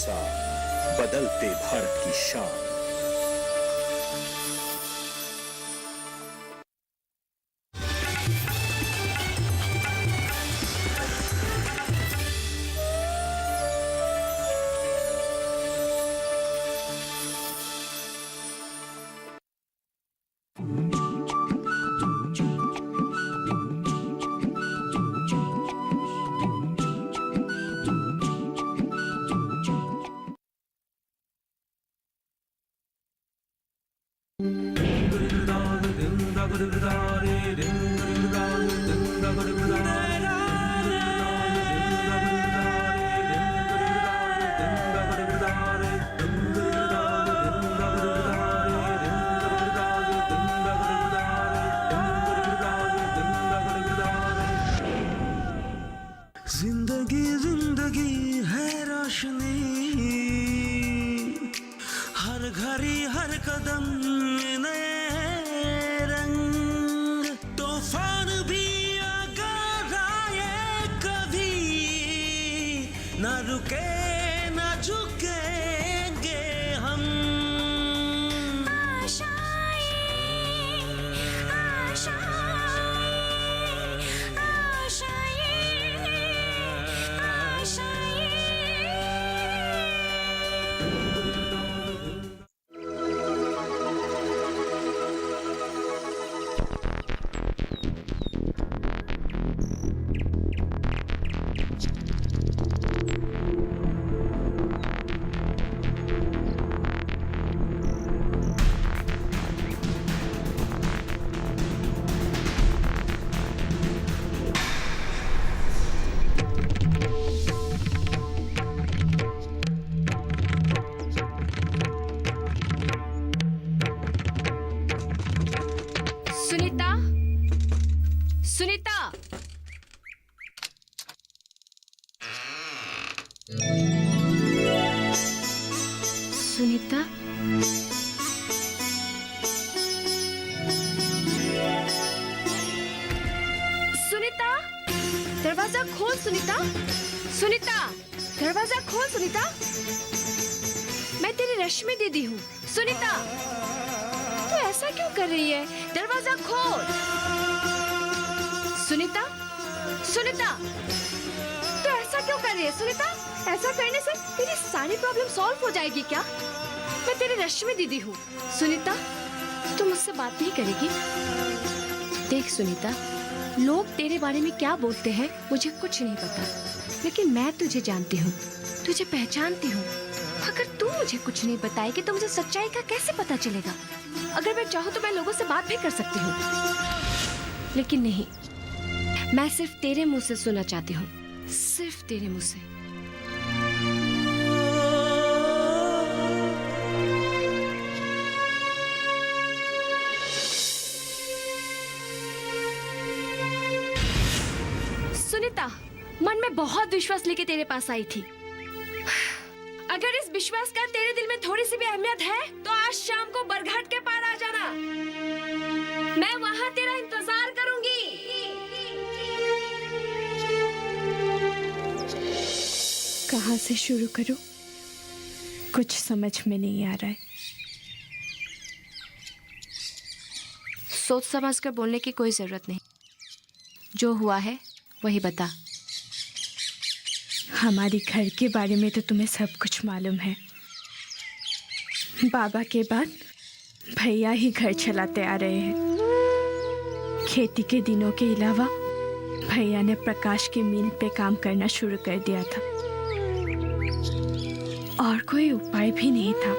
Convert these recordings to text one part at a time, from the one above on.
भरोसा, बदलते भारत की शान। जिंदगी जिंदगी है रोशनी, हर घड़ी हर कदम नए रंग। तूफान भी अगर आए कभी, ना रुके ना झुकेंगे हम। सुनीता, सुनीता, सुनीता, सुनीता, दरवाजा खोल सुनीता, सुनीता, दरवाजा खोल सुनीता। मैं तेरी रश्मि दीदी हूँ सुनीता। तू ऐसा क्यों कर रही है? दरवाजा खोल सुनीता, सुनीता, तू ऐसा क्यों कर रही है सुनीता? ऐसा करने से तेरी सारी प्रॉब्लम सॉल्व हो जाएगी क्या? मैं तेरी रश्मि दीदी हूँ सुनीता। तू मुझसे बात नहीं करेगी? देख सुनीता, लोग तेरे बारे में क्या बोलते हैं मुझे कुछ नहीं पता, लेकिन मैं तुझे जानती हूँ, तुझे पहचानती हूँ। अगर तू मुझे कुछ नहीं बताएगी तो मुझे सच्चाई का कैसे पता चलेगा? अगर मैं चाहूँ तो मैं लोगों से बात भी कर सकती हूँ, लेकिन नहीं, मैं सिर्फ तेरे मुंह से सुनना चाहती हूँ, सिर्फ तेरे मुंह से। सुनीता, मन में बहुत विश्वास लेके तेरे पास आई थी। अगर इस विश्वास का तेरे दिल में थोड़ी सी भी अहमियत है तो आज शाम को बरघाट के पार आ जाना। मैं वहां तेरा इंतजार करूंगी। कहाँ से शुरू करूं? कुछ समझ में नहीं आ रहा है। सोच समझ कर बोलने की कोई जरूरत नहीं, जो हुआ है वही बता। हमारे घर के बारे में तो तुम्हें सब कुछ मालूम है। बाबा के बाद भैया ही घर चलाते आ रहे हैं। खेती के दिनों के अलावा भैया ने प्रकाश के मिल पे काम करना शुरू कर दिया था, और कोई उपाय भी नहीं था।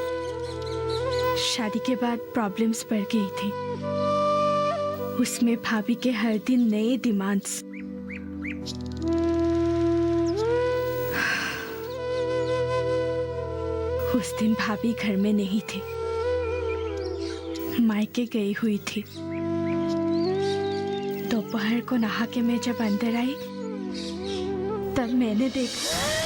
शादी के बाद प्रॉब्लम्स बढ़ गई थी, उसमें भाभी के हर दिन नए डिमांड्स। उस दिन भाभी घर में नहीं थी, मायके गई हुई थी। दोपहर को नहा के मैं जब अंदर आई तब मैंने देखा।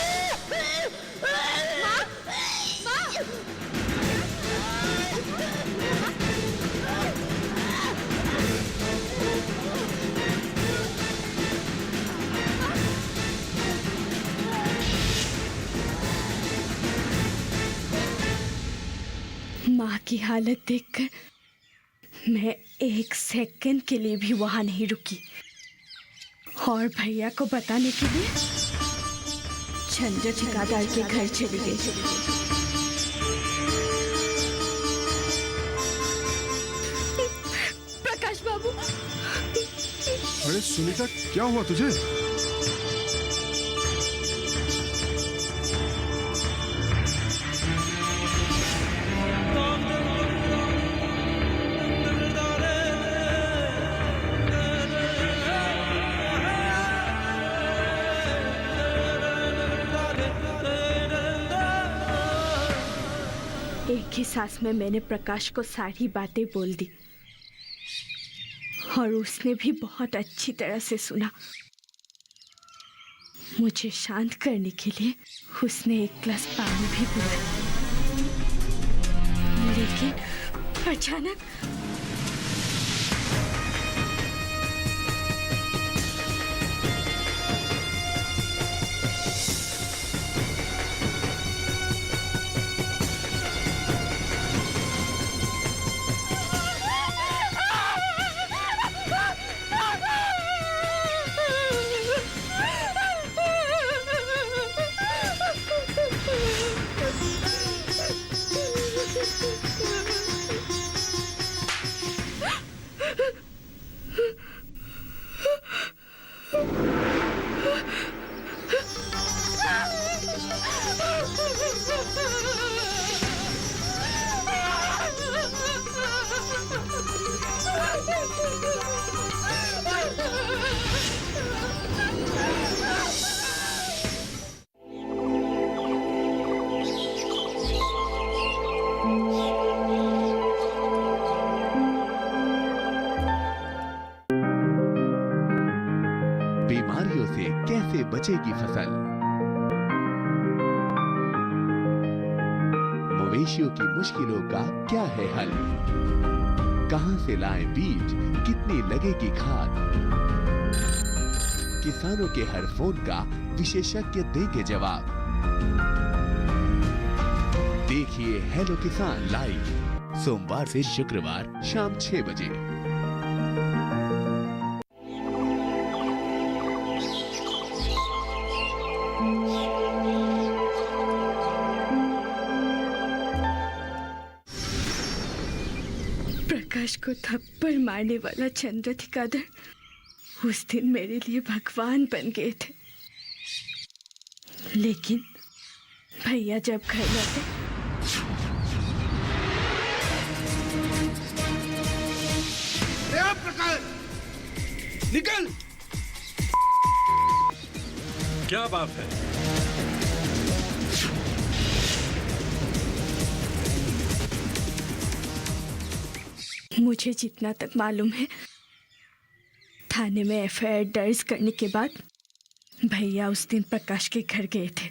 की हालत देखकर मैं एक सेकंड के लिए भी वहां नहीं रुकी और भैया को बताने के लिए चंद्र ठेकेदार के घर चली गई। प्रकाश बाबू। अरे सुनीता, क्या हुआ तुझे? एक ही सांस में मैंने प्रकाश को सारी बातें बोल दी और उसने भी बहुत अच्छी तरह से सुना। मुझे शांत करने के लिए उसने एक गिलास पानी भी पिलाया, लेकिन अचानक बीमारियों से कैसे बचेगी फसल? मवेशियों की मुश्किलों का क्या है हल? कहां से लाएं बीज, कितनी लगेगी खाद? किसानों के हर फोन का विशेषज्ञ देंगे जवाब। देखिए हेलो किसान लाइव सोमवार से शुक्रवार शाम 6 बजे। प्रकाश को थप्पड़ मारने वाला चंद्र ठेकेदार उस दिन मेरे लिए भगवान बन गए थे, लेकिन भैया जब घर लौटे प्रकाश, निकल! क्या बात है? मुझे जितना तक मालूम है, थाने में एफआईआर दर्ज करने के बाद भैया उस दिन प्रकाश के घर गए थे।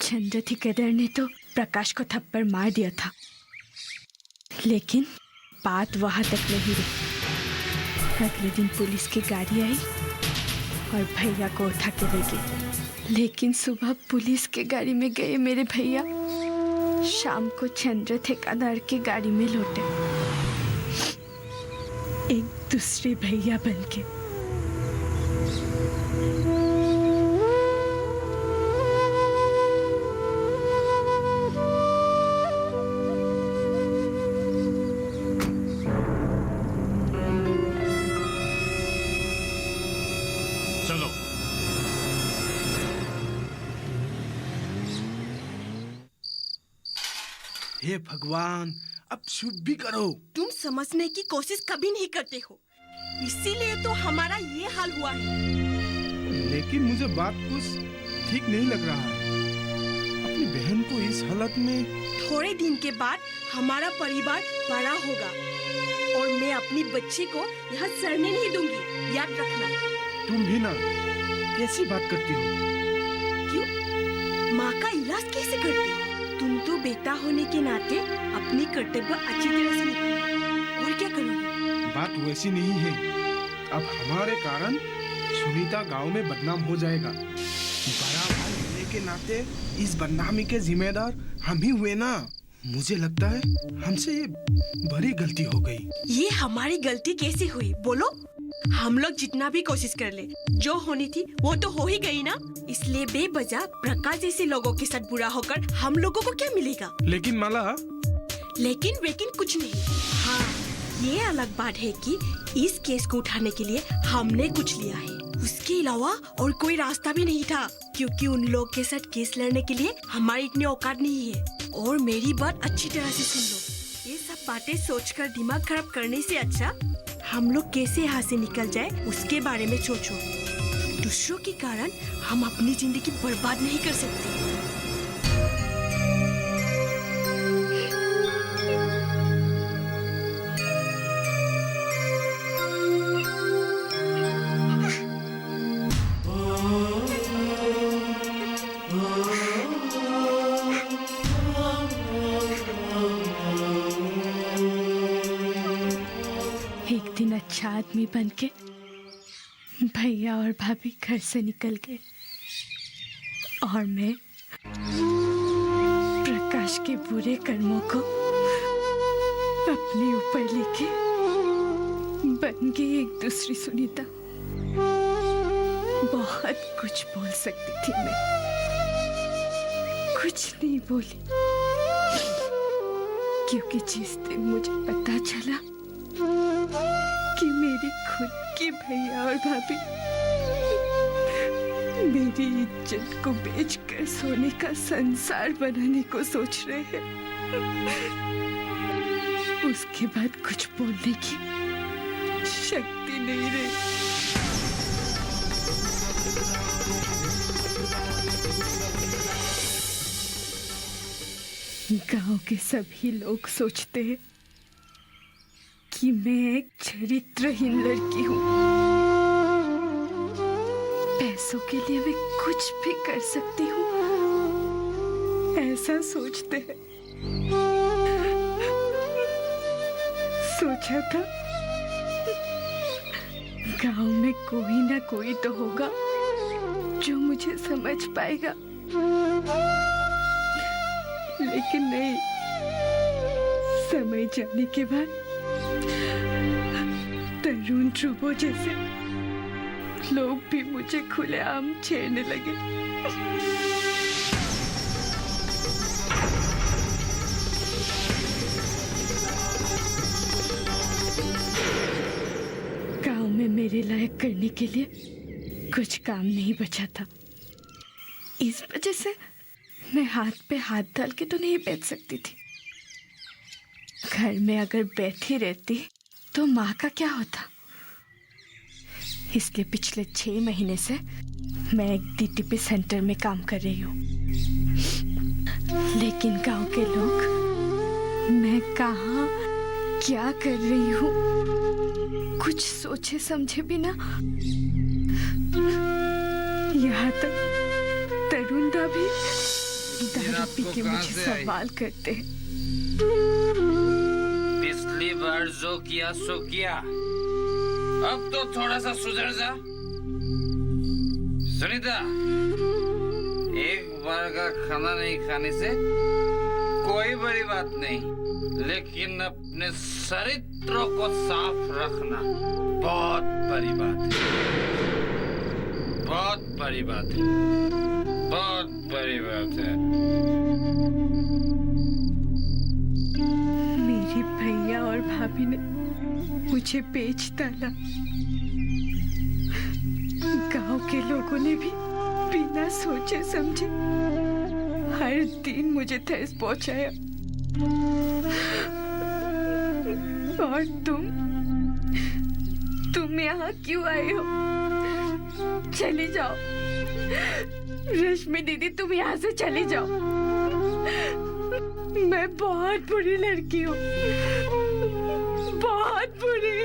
चंद्र ठेकेदार ने तो प्रकाश को थप्पड़ मार दिया था, लेकिन बात वहां तक नहीं रही। अगले दिन पुलिस की गाड़ी आई और भैया को उठा के ले गई, लेकिन सुबह पुलिस के गाड़ी में गए मेरे भैया शाम को चंद्र ठेकेदार की गाड़ी में लौटे, एक दूसरे भैया बनके। चलो। हे भगवान, अब शुभ भी करो। तुम समझने की कोशिश कभी नहीं करते हो, इसीलिए तो हमारा ये हाल हुआ है। लेकिन मुझे बात कुछ ठीक नहीं लग रहा है। अपनी बहन को इस हालत में। थोड़े दिन के बाद हमारा परिवार बड़ा होगा और मैं अपनी बच्ची को यहाँ सड़ने नहीं दूंगी, याद रखना। तुम भी ना, कैसी बात करती हो? क्यों? माँ का इलाज कैसे करती? तुम तो बेटा होने के नाते अपनी कर्तव्य अच्छी तरह से निभाओ, और क्या करोगे? बात वैसी नहीं है। अब हमारे कारण सुनीता गांव में बदनाम हो जाएगा। बड़ा भाई होने के नाते इस बदनामी के जिम्मेदार हम ही हुए ना। मुझे लगता है हमसे ये बड़ी गलती हो गई। ये हमारी गलती कैसे हुई बोलो? हम लोग जितना भी कोशिश कर ले, जो होनी थी वो तो हो ही गई ना। इसलिए बेवजह प्रकाश जैसे लोगों के साथ बुरा होकर हम लोगों को क्या मिलेगा? लेकिन माला, लेकिन कुछ नहीं। हाँ, ये अलग बात है कि इस केस को उठाने के लिए हमने कुछ लिया है। उसके अलावा और कोई रास्ता भी नहीं था, क्योंकि उन लोग के साथ केस लड़ने के लिए हमारी इतनी औकात नहीं है। और मेरी बात अच्छी तरह से सुन लो, ये सब बातें सोचकर दिमाग खराब करने से अच्छा हम लोग कैसे यहाँ से निकल जाए उसके बारे में सोचो। दूसरों के कारण हम अपनी जिंदगी बर्बाद नहीं कर सकते। एक दिन अच्छा आदमी बनके भैया और भाभी घर से निकल गए और मैं प्रकाश के बुरे कर्मों को अपने ऊपर लेके बन गई एक दूसरी सुनीता। बहुत कुछ बोल सकती थी मैं, कुछ नहीं बोली, क्योंकि जिस दिन मुझे पता चला कि मेरे खुद के भैया और भाभी मेरी इज्जत को बेचकर सोने का संसार बनाने को सोच रहे हैं, उसके बाद कुछ बोलने की शक्ति नहीं रही। गांव के सभी लोग सोचते हैं कि मैं एक चरित्रहीन लड़की हूँ। पैसों के लिए मैं कुछ भी कर सकती हूँ, ऐसा सोचते हैं। सोचा था गांव में कोई ना कोई तो होगा जो मुझे समझ पाएगा, लेकिन नहीं। समय जाने के बाद तरुण ध्रुवों जैसे लोग भी मुझे खुलेआम छेड़ने लगे। गांव में मेरे लायक करने के लिए कुछ काम नहीं बचा था। इस वजह से मैं हाथ पे हाथ डाल के तो नहीं बैठ सकती थी। घर में अगर बैठी रहती तो माँ का क्या होता। इसलिए पिछले 6 महीने से मैं एक DTP सेंटर में काम कर रही हूँ। लेकिन गांव के लोग मैं कहाँ क्या कर रही हूँ कुछ सोचे समझे बिना, यहाँ तक तरुण दा भी दारू पी के मुझे सवाल करते हैं। पिछली बार जो किया सो किया, अब तो थोड़ा सा सुधर जा। सुनीता, एक बार का खाना नहीं खाने से कोई बड़ी बात नहीं, लेकिन अपने चरित्र को साफ रखना बहुत बड़ी बात है। बहुत बड़ी बात है, बहुत बड़ी बात है। मेरी भैया और भाभी ने मुझे बेच डाला। गांव के लोगों ने भी बिना सोचे समझे हर दिन मुझे ठेस पहुंचाया। और तुम यहाँ क्यों आए हो? चली जाओ रश्मि दीदी, तुम यहाँ से चली जाओ। मैं बहुत बुरी लड़की हूँ, बहुत बुरी।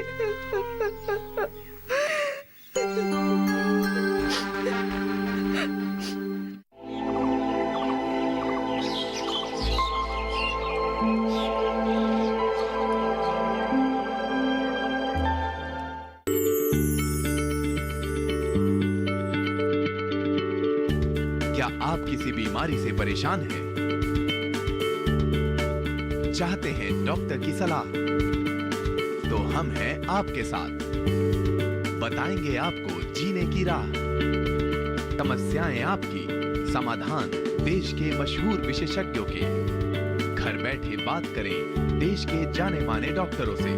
क्या आप किसी बीमारी से परेशान हैं? चाहते हैं डॉक्टर की सलाह, तो हम हैं आपके साथ। बताएंगे आपको जीने की राह, समस्याएं आपकी, समाधान देश के मशहूर विशेषज्ञों के। घर बैठे बात करें देश के जाने माने डॉक्टरों से।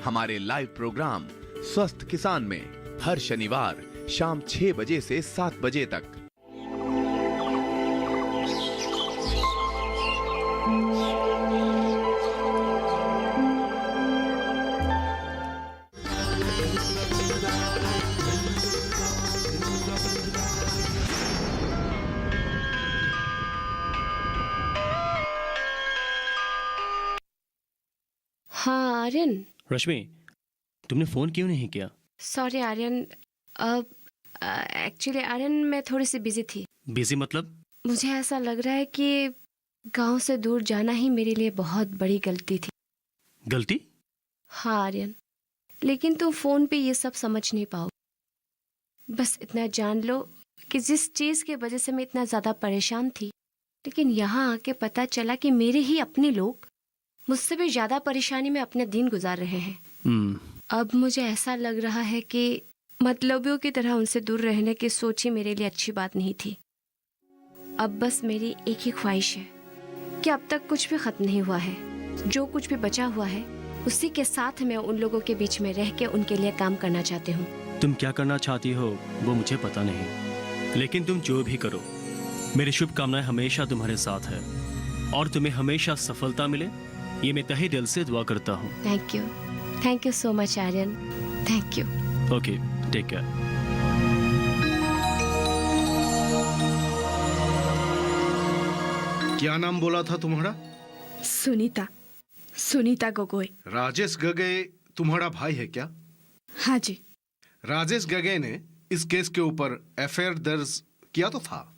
हमारे लाइव प्रोग्राम स्वस्थ किसान में हर शनिवार शाम 6 बजे से 7 बजे तक। हाँ आर्यन। रश्मि, तुमने फोन क्यों नहीं किया? सॉरी आर्यन, एक्चुअली आर्यन मैं थोड़ी सी बिजी थी। बिजी मतलब? मुझे ऐसा लग रहा है कि गांव से दूर जाना ही मेरे लिए बहुत बड़ी गलती थी। गलती? हाँ आर्यन, लेकिन तुम फोन पे ये सब समझ नहीं पाओ। बस इतना जान लो कि जिस चीज की वजह से मैं इतना ज्यादा परेशान थी, लेकिन यहाँ आके पता चला कि मेरे ही अपने लोग मुझसे भी ज्यादा परेशानी में अपने दिन गुजार रहे हैं। अब मुझे ऐसा लग रहा है कि मतलबियों की तरह उनसे दूर रहने की सोच ही मेरे लिए अच्छी बात नहीं थी। अब बस मेरी एक ही ख्वाहिश है कि अब तक कुछ भी खत्म नहीं हुआ है। जो कुछ भी बचा हुआ है उसी के साथ मैं उन लोगों के बीच में रह के उनके लिए काम करना चाहती हूँ। तुम क्या करना चाहती हो वो मुझे पता नहीं, लेकिन तुम जो भी करो, मेरी शुभकामनाएं हमेशा तुम्हारे साथ है और तुम्हें हमेशा सफलता मिले, ये मैं तहे दिल से दुआ करता हूँ। Thank you so much Aryan, thank you. Okay, take care. क्या नाम बोला था तुम्हारा? सुनीता गोगोई। राजेश गगे तुम्हारा भाई है क्या? हाँ जी। राजेश गगे ने इस केस के ऊपर एफआईआर दर्ज किया तो था,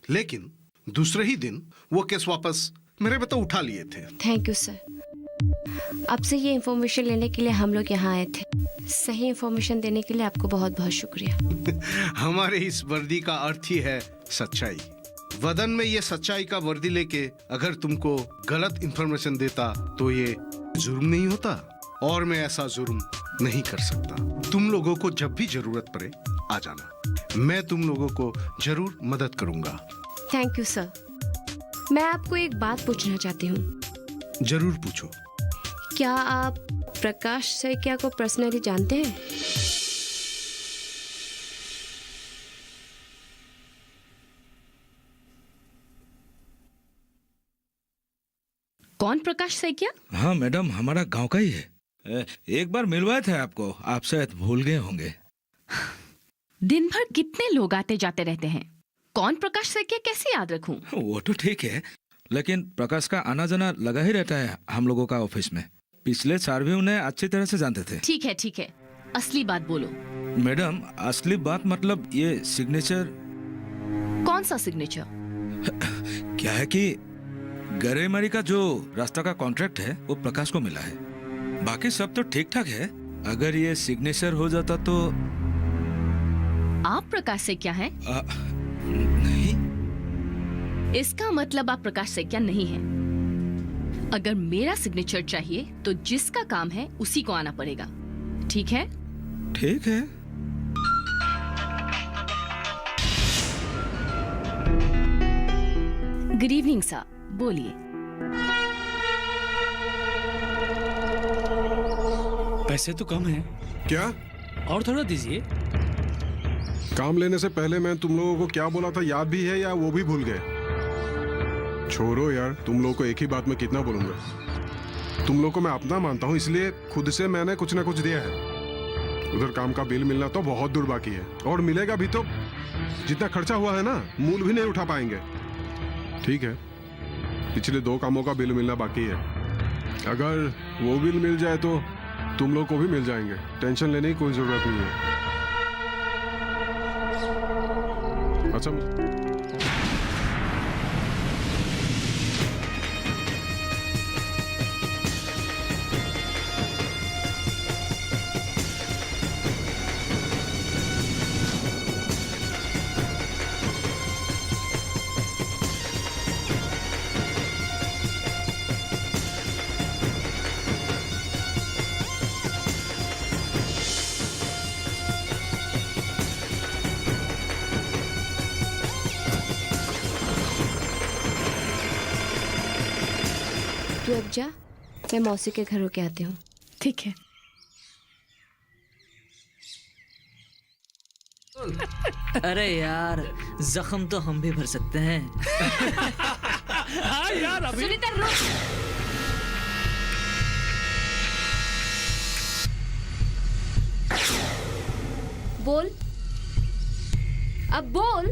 लेकिन दूसरे ही दिन वो केस वापस मेरे पे तो उठा लिए थे। Thank you sir. आपसे ये इंफॉर्मेशन लेने के लिए हम लोग यहाँ आए थे। सही इंफॉर्मेशन देने के लिए आपको बहुत बहुत शुक्रिया। हमारे इस वर्दी का अर्थ ही है सच्चाई। वदन में ये सच्चाई का वर्दी लेके अगर तुमको गलत इंफॉर्मेशन देता तो ये जुर्म नहीं होता, और मैं ऐसा जुर्म नहीं कर सकता। तुम लोगों को जब भी जरूरत पड़े आ जाना, मैं तुम लोगों को जरूर मदद करूंगा। Thank you sir. मैं आपको एक बात पूछना चाहती हूँ। जरूर पूछो। क्या आप प्रकाश सैकिया को पर्सनली जानते हैं? कौन प्रकाश सैकिया? हाँ मैडम, हमारा गांव का ही है। एक बार मिलवाए थे आपको, आप शायद भूल गए होंगे। दिन भर कितने लोग आते जाते रहते हैं, कौन प्रकाश सैकिया कैसे याद रखूं? वो तो ठीक है, लेकिन प्रकाश का आना जाना लगा ही रहता है हम लोगों का ऑफिस में। पिछले 4 भी उन्हें अच्छी तरह से जानते थे। ठीक है, असली बात बोलो। मैडम, असली बात मतलब ये सिग्नेचर। कौन सा सिग्नेचर? क्या है कि गरेमारी का जो रास्ता का कॉन्ट्रैक्ट है वो प्रकाश को मिला है। बाकी सब तो ठीक ठाक है, अगर ये सिग्नेचर हो जाता तो। आप प्रकाश सैकिया हैं? नहीं। इसका मतलब आप प्रकाश सैकिया नहीं हैं। अगर मेरा सिग्नेचर चाहिए तो जिसका काम है उसी को आना पड़ेगा, ठीक है? ठीक है। गुड इवनिंग सर, बोलिए। पैसे तो कम है। क्या? और थोड़ा दीजिए। काम लेने से पहले मैं तुम लोगों को क्या बोला था याद भी है या वो भी भूल गए? छोड़ो यार, तुम लोगों को एक ही बात में कितना बोलूंगा। तुम लोगों को मैं अपना मानता हूँ, इसलिए खुद से मैंने कुछ ना कुछ दिया है। उधर काम का बिल मिलना तो बहुत दूर बाकी है, और मिलेगा भी तो जितना खर्चा हुआ है ना, मूल भी नहीं उठा पाएंगे। ठीक है, पिछले 2 कामों का बिल मिलना बाकी है। अगर वो बिल मिल जाए तो तुम लोग को भी मिल जाएंगे। टेंशन लेने की कोई जरूरत नहीं है। अच्छा, तू अब जा, मैं मौसी के घर होके आती हूँ। ठीक है। अरे यार, जख्म तो हम भी भर सकते हैं। हाँ यार अभी सुनीता रुक। बोल, अब बोल।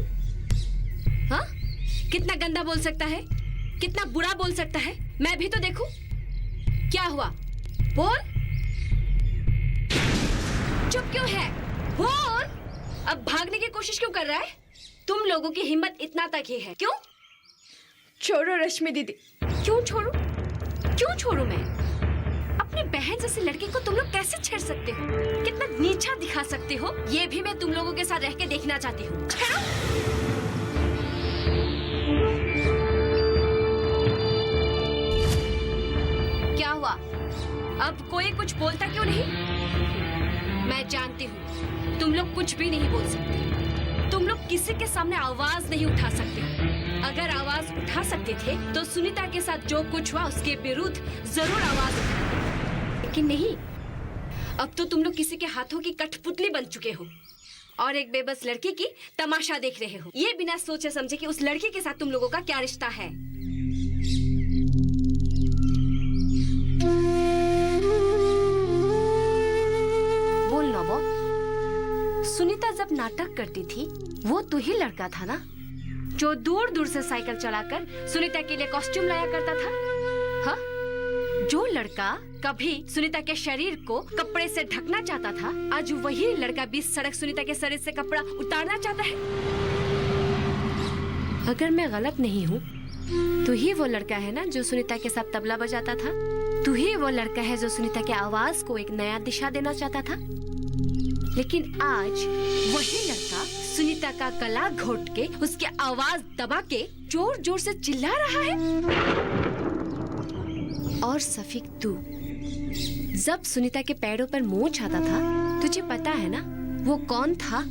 हाँ, कितना गंदा बोल सकता है, कितना बुरा बोल सकता है, मैं भी तो देखूं। क्या हुआ, बोल। चुप क्यों है, बोल। अब भागने की कोशिश क्यों कर रहा है? तुम लोगों की हिम्मत इतना तक ही है, क्यों? छोड़ो रश्मि दीदी। क्यों छोड़ू, क्यों छोड़ू मैं? अपनी बहन जैसी लड़की को तुम लोग कैसे छेड़ सकते हो, कितना नीचा दिखा सकते हो, ये भी मैं तुम लोगों के साथ रह के देखना चाहती हूँ। क्या हुआ, अब कोई कुछ बोलता क्यों नहीं? मैं जानती हूँ तुम लोग कुछ भी नहीं बोल सकते, तुम लोग किसी के सामने आवाज नहीं उठा सकते। अगर आवाज उठा सकते थे तो सुनीता के साथ जो कुछ हुआ उसके विरुद्ध जरूर आवाज उठाते, लेकिन नहीं। अब तो तुम लोग किसी के हाथों की कठपुतली बन चुके हो और एक बेबस लड़की की तमाशा देख रहे हो, ये बिना सोचे समझे कि उस लड़की के साथ तुम लोगों का क्या रिश्ता है। बोल नौबो, सुनीता जब नाटक करती थी वो तू ही लड़का था ना, जो दूर दूर से साइकिल चलाकर सुनीता के लिए कॉस्ट्यूम लाया करता था। हाँ, जो लड़का कभी सुनीता के शरीर को कपड़े से ढकना चाहता था, आज वही लड़का बीच सड़क सुनीता के शरीर से कपड़ा उतारना चाहता है। अगर मैं गलत नहीं हूँ, तू ही वो लड़का है ना जो सुनीता के साथ तबला बजाता था, तू ही वो लड़का है जो सुनीता की आवाज को एक नया दिशा देना चाहता था। लेकिन आज वही लड़का सुनीता का गला घोट के उसकी आवाज दबा के जोर जोर से चिल्ला रहा है। और सफीक, तू जब सुनीता के पैरों पर मोच आता था, तुझे पता है ना वो कौन था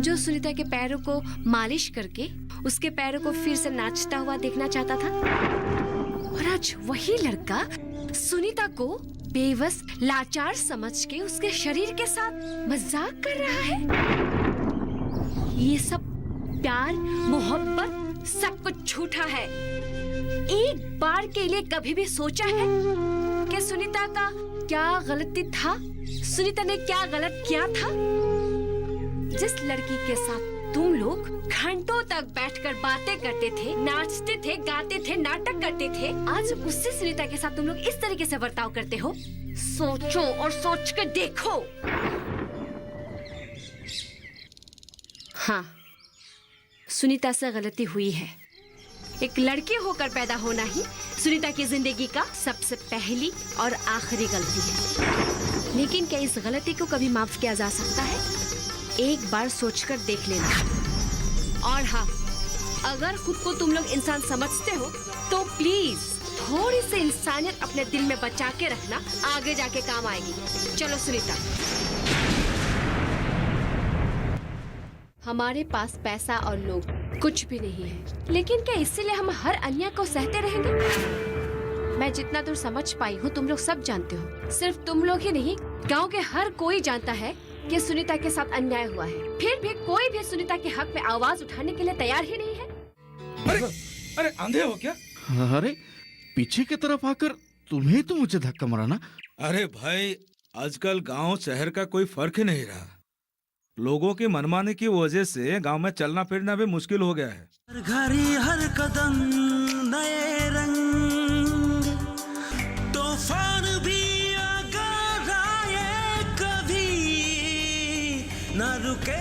जो सुनीता के पैरों को मालिश करके उसके पैरों को फिर से नाचता हुआ देखना चाहता था। और आज वही लड़का सुनीता को बेबस लाचार समझ के उसके शरीर के साथ मजाक कर रहा है। ये सब प्यार मोहब्बत सब कुछ झूठा है। एक बार के लिए कभी भी सोचा है कि सुनीता का क्या गलती था, सुनीता ने क्या गलत किया था? जिस लड़की के साथ तुम लोग घंटों तक बैठकर बातें करते थे, नाचते थे, गाते थे, नाटक करते थे, आज उससे सुनीता के साथ तुम लोग इस तरीके से बर्ताव करते हो। सोचो और सोच कर देखो। हाँ, सुनीता से गलती हुई है। एक लड़की होकर पैदा होना ही सुनीता की जिंदगी का सबसे पहली और आखिरी गलती है। लेकिन क्या इस गलती को कभी माफ किया जा सकता है? एक बार सोचकर देख लेना। और हाँ, अगर खुद को तुम लोग इंसान समझते हो तो प्लीज थोड़ी सी इंसानियत अपने दिल में बचा के रखना, आगे जाके काम आएगी। चलो सुनीता, हमारे पास पैसा और लोग कुछ भी नहीं है, लेकिन क्या इसीलिए हम हर अन्याय को सहते रहेंगे? मैं जितना दूर समझ पाई हूँ तुम लोग सब जानते हो, सिर्फ तुम लोग ही नहीं, गांव के हर कोई जानता है कि सुनीता के साथ अन्याय हुआ है। फिर भी कोई भी सुनीता के हक में आवाज उठाने के लिए तैयार ही नहीं है। अरे अरे अंधे हो क्या? अरे पीछे की तरफ आकर तुम्हें तो मुझे धक्का मारा ना। अरे भाई, आजकल गांव शहर का कोई फर्क ही नहीं रहा। लोगों की मनमानी की वजह से गांव में चलना फिरना भी मुश्किल हो गया है। हर घड़ी हर कदम नए रंग, तूफान भी अगर आए कभी न रुके